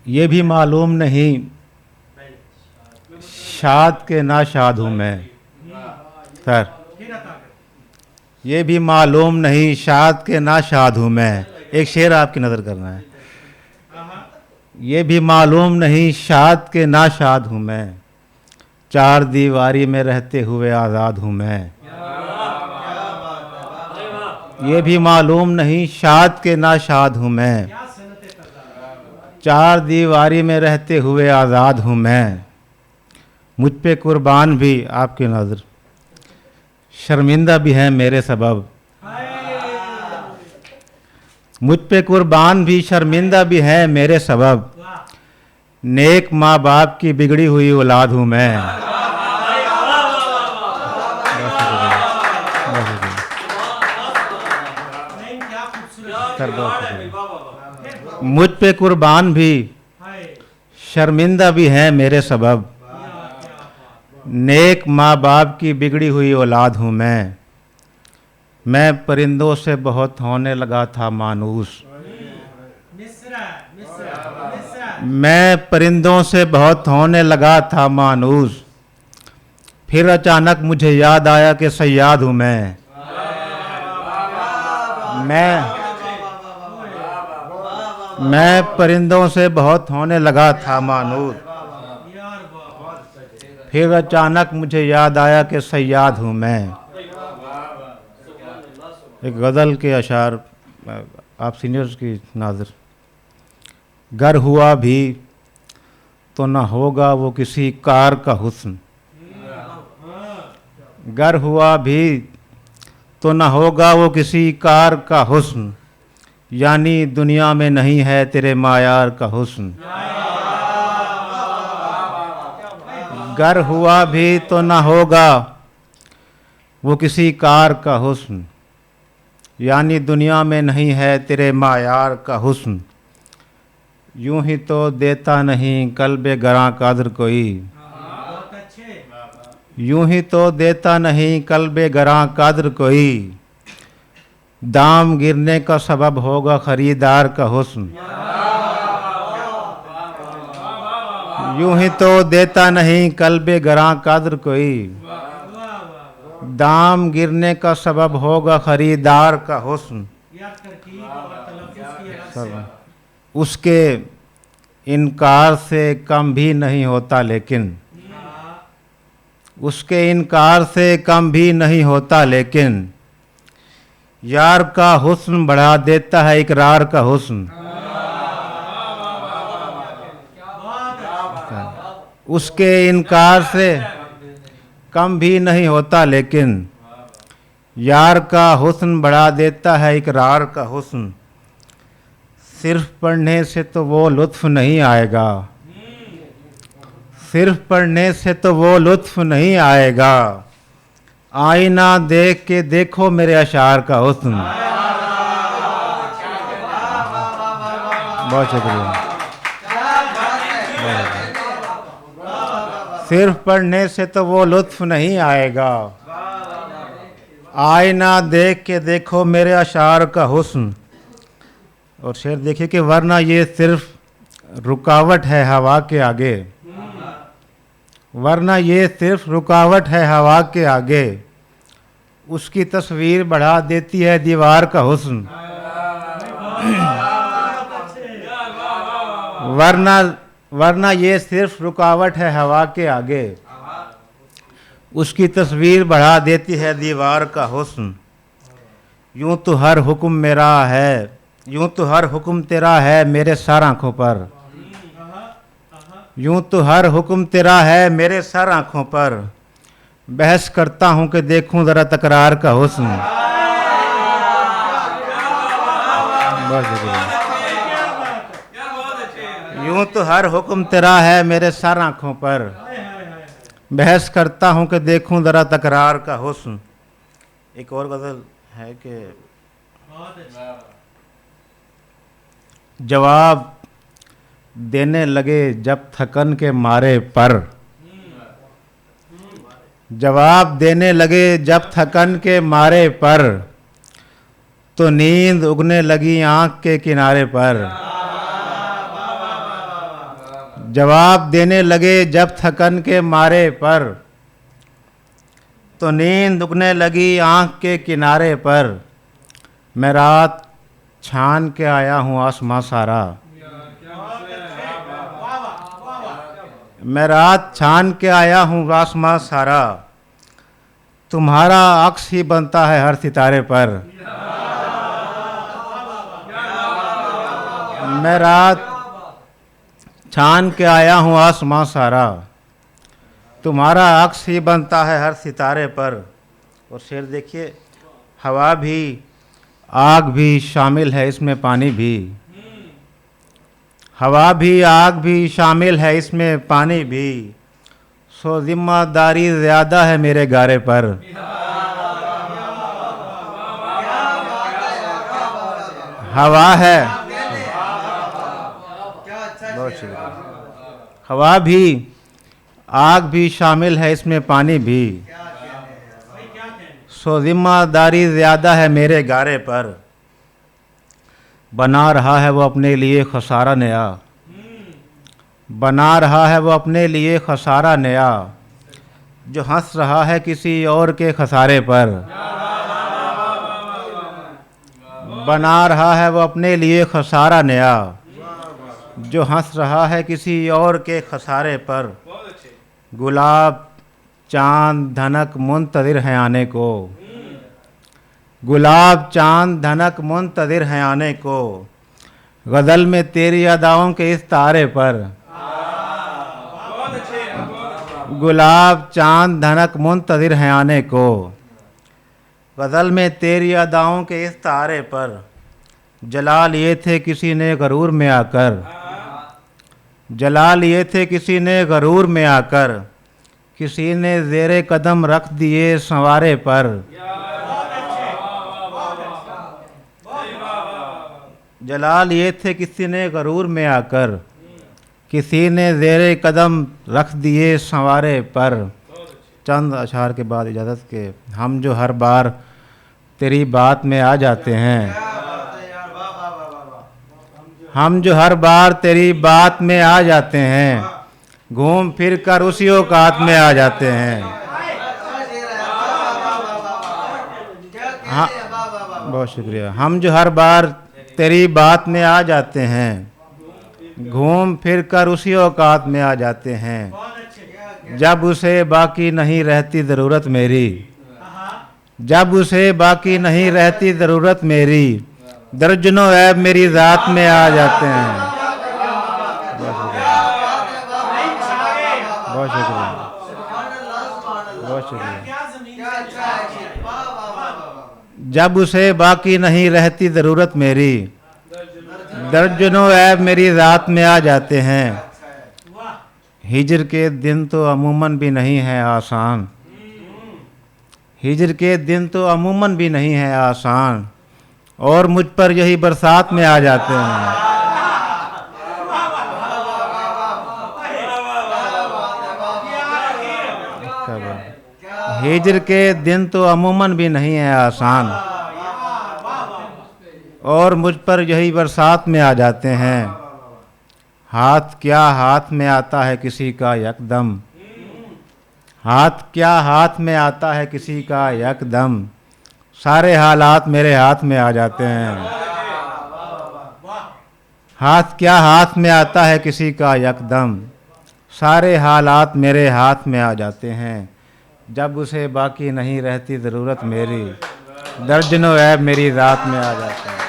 ये भी मालूम नहीं शाद के ना शाद हूँ मैं। सर, ये भी मालूम नहीं शाद के ना शाद हूँ मैं। एक शेर आपकी नज़र करना है। ये भी मालूम नहीं शाद के ना शाद हूँ मैं, चार दीवारी में रहते हुए आज़ाद हूँ मैं। ये भी मालूम नहीं शाद के ना शाद हूँ मैं, चार दीवारी में रहते हुए आज़ाद हूँ मैं। मुझ पे कुर्बान भी आपकी नज़र, शर्मिंदा भी हैं मेरे सबब। मुझ पे कुर्बान भी शर्मिंदा भी हैं मेरे सबब, नेक माँ बाप की बिगड़ी हुई औलाद हूँ मैं। मुझ पे कुर्बान भी शर्मिंदा भी हैं मेरे सबब, नेक माँ बाप की बिगड़ी हुई औलाद हूँ मैं। मैं परिंदों से बहुत होने लगा था मानूस, मैं परिंदों से बहुत होने लगा था मानूस, फिर अचानक मुझे याद आया कि सयाद हूँ मैं। मैं परिंदों से बहुत होने लगा था मानूस, फिर अचानक मुझे याद आया कि सयाद हूँ मैं। एक गज़ल के अशार आप सीनियर्स की नाज़र। गर हुआ भी तो न होगा वो किसी कार का हुस्न, गर हुआ भी तो न होगा वो किसी कार का हुस्न, यानी दुनिया में नहीं है तेरे मायार का हुस्न। गर हुआ भी तो न होगा वो किसी कार का हुस्न, यानी दुनिया में नहीं है तेरे मायार का हुस्न। यूं ही तो देता नहीं कल्बे गरां कादर कोई, यूं ही तो देता नहीं कल्बे गरां कादर कोई, दाम गिरने का सबब होगा खरीदार का हुस्न। यूं ही तो देता नहीं कल्बे गरां कादर कोई, दाम गिरने का सबब होगा खरीदार का हुस्न। उसके इनकार से कम भी नहीं होता लेकिन, उसके इनकार से कम भी नहीं होता लेकिन, यार का हुस्न बढ़ा देता है इकरार का हुस्न। उसके इनकार से कम भी नहीं होता लेकिन, यार का हुस्न बढ़ा देता है इकरार का हुस्न। सिर्फ पढ़ने से तो वो लुत्फ नहीं आएगा, सिर्फ पढ़ने से तो वो लुत्फ नहीं आएगा, आईना देख के देखो मेरे अशार का हुस्न। बहुत शुक्रिया। सिर्फ पढ़ने से तो वो लुत्फ नहीं आएगा, आईना देख के देखो मेरे अशार का हुस्न। और शेर देखिए कि वरना ये सिर्फ रुकावट है हवा के आगे, वरना ये सिर्फ रुकावट है हवा के आगे, उसकी तस्वीर बढ़ा देती है दीवार का हुस्न। वरना ये सिर्फ रुकावट है हवा के आगे, उसकी तस्वीर बढ़ा देती है दीवार का हुस्न। यूं तो हर हुक्म मेरा है, यूं तो हर हुक्म तेरा है मेरे सर आँखों पर, यूं तो हर हुक्म तेरा है मेरे सर आँखों पर, बहस करता हूं कि देखूं जरा तकरार का हुस्न। यूं तो हर हुक्म तेरा है मेरे सर आँखों पर, बहस करता हूं कि देखूं जरा तकरार का हुस्न। एक और गज़ल है कि जवाब देने लगे जब थकन के मारे पर, जवाब देने लगे जब थकन के मारे पर, तो नींद उगने लगी आँख के किनारे पर। जवाब देने लगे जब थकन के मारे पर, तो नींद रुकने लगी आँख के किनारे पर। मैं रात छान के आया हूँ आसमां सारा, मैं रात छान के आया हूँ आसमां सारा। तुम्हारा अक्स ही बनता है हर सितारे पर। मैं रात छान के आया हूँ आसमां सारा, तुम्हारा अक्स ही बनता है हर सितारे पर। और शेर देखिए, हवा भी आग भी शामिल है इसमें पानी भी, हवा भी आग भी शामिल है इसमें पानी भी। सो जिम्मेदारी ज़्यादा है मेरे गारे पर। हवा है, बहुत शुक्रिया। हवा भी आग भी शामिल है इसमें पानी भी, सो जिम्मेदारी ज़्यादा है मेरे गारे पर। बना रहा है वो अपने लिए खसारा नया, बना रहा है वो अपने लिए खसारा नया, जो हंस रहा है किसी और के खसारे पर। बना रहा है वो अपने लिए खसारा नया, जो हंस रहा है किसी और के खसारे पर। गुलाब चांद धनक मुंतज़िर हैं आने को, गुलाब चांद धनक मुंतज़िर हैं आने को। गज़ल में तेरी अदाओं के इस तारे पर, गुलाब चांद धनक मुंतज़िर हैं आने को। गज़ल में तेरी अदाओं के इस तारे पर। जला लिए थे किसी ने गरूर में आकर, जला लिए थे किसी ने गरूर में आकर। किसी ने ज़ेरे कदम रख दिए संवारे पर। जला लिए थे किसी ने गरूर में आकर, किसी ने ज़ेरे कदम रख दिए संवारे पर। चंद अशार के बाद इजाज़त के। हम जो हर बार तेरी बात में आ जाते हैं, हम जो हर बार तेरी बात में आ जाते हैं, घूम फिर कर उसी औकात में आ जाते हैं। हाँ, बहुत शुक्रिया। हम जो हर बार तेरी बात में आ जाते हैं, घूम फिर कर उसी औकात में आ जाते हैं। जब उसे बाकी नहीं रहती ज़रूरत मेरी, जब उसे बाकी नहीं रहती ज़रूरत मेरी, दर्जनों ऐब मेरी ज़ात में आ जाते हैं। बहुत शुक्रिया, बहुत शुक्रिया। जब उसे बाकी नहीं रहती ज़रूरत मेरी, दर्जनों ऐब मेरी ज़ात में आ जाते हैं। हिजर के दिन तो अमूमन भी नहीं है आसान, हिजर के दिन तो अमूमन भी नहीं है आसान, और मुझ पर यही बरसात में आ जाते हैं। हिजर के दिन तो अमूमन भी नहीं है आसान, और मुझ पर यही बरसात में आ जाते हैं। हाथ क्या हाथ में आता है किसी का यकदम, हाथ क्या हाथ में आता है किसी का यकदम, सारे हालात मेरे हाथ में आ जाते हैं। हाथ क्या हाथ में आता है किसी का यकदम, सारे हालात मेरे हाथ में आ जाते हैं। जब उसे बाकी नहीं रहती ज़रूरत मेरी, दर्जनों ऐब मेरी ज़ात में आ जाते हैं।